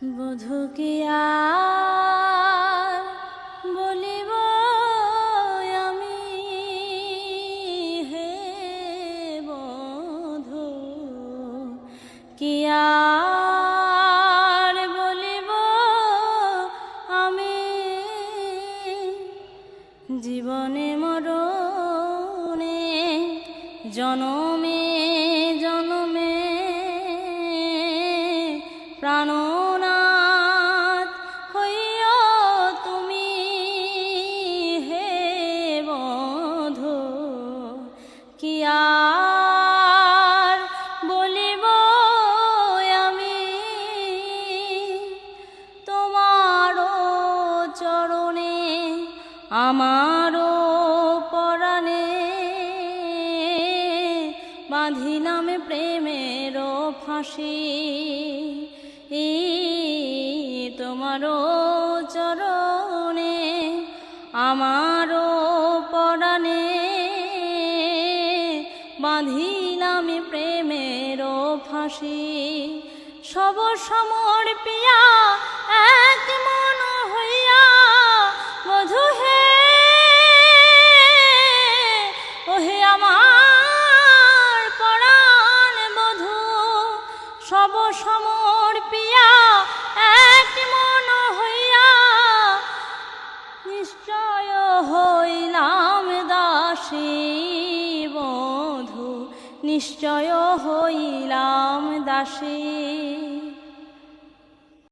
বধূ কি আর বলিব আমি, হে বধূ কি আর বলিব আমি, জীবনে মরণে জনমে জনমে প্রাণনাথ হইও তুমি, হে বধূ কি আর বলিব আমি, তোমারও চরণে আমারও পরাণে বাঁধিলাম প্রেমের ফাঁসি, তোমারও চরণে আমারও পরাণে বাঁধিলাম প্রেমের ফাঁসি। সব সমর্পিয়া এক মন হইয়া বধূ হে, ওহে আমার পরাণ বধূ, সব সমর্পিয়া এক মন হইয়া নিশ্চয় হইলাম দাসী বধূ, নিশ্চয় হইলাম দাসী।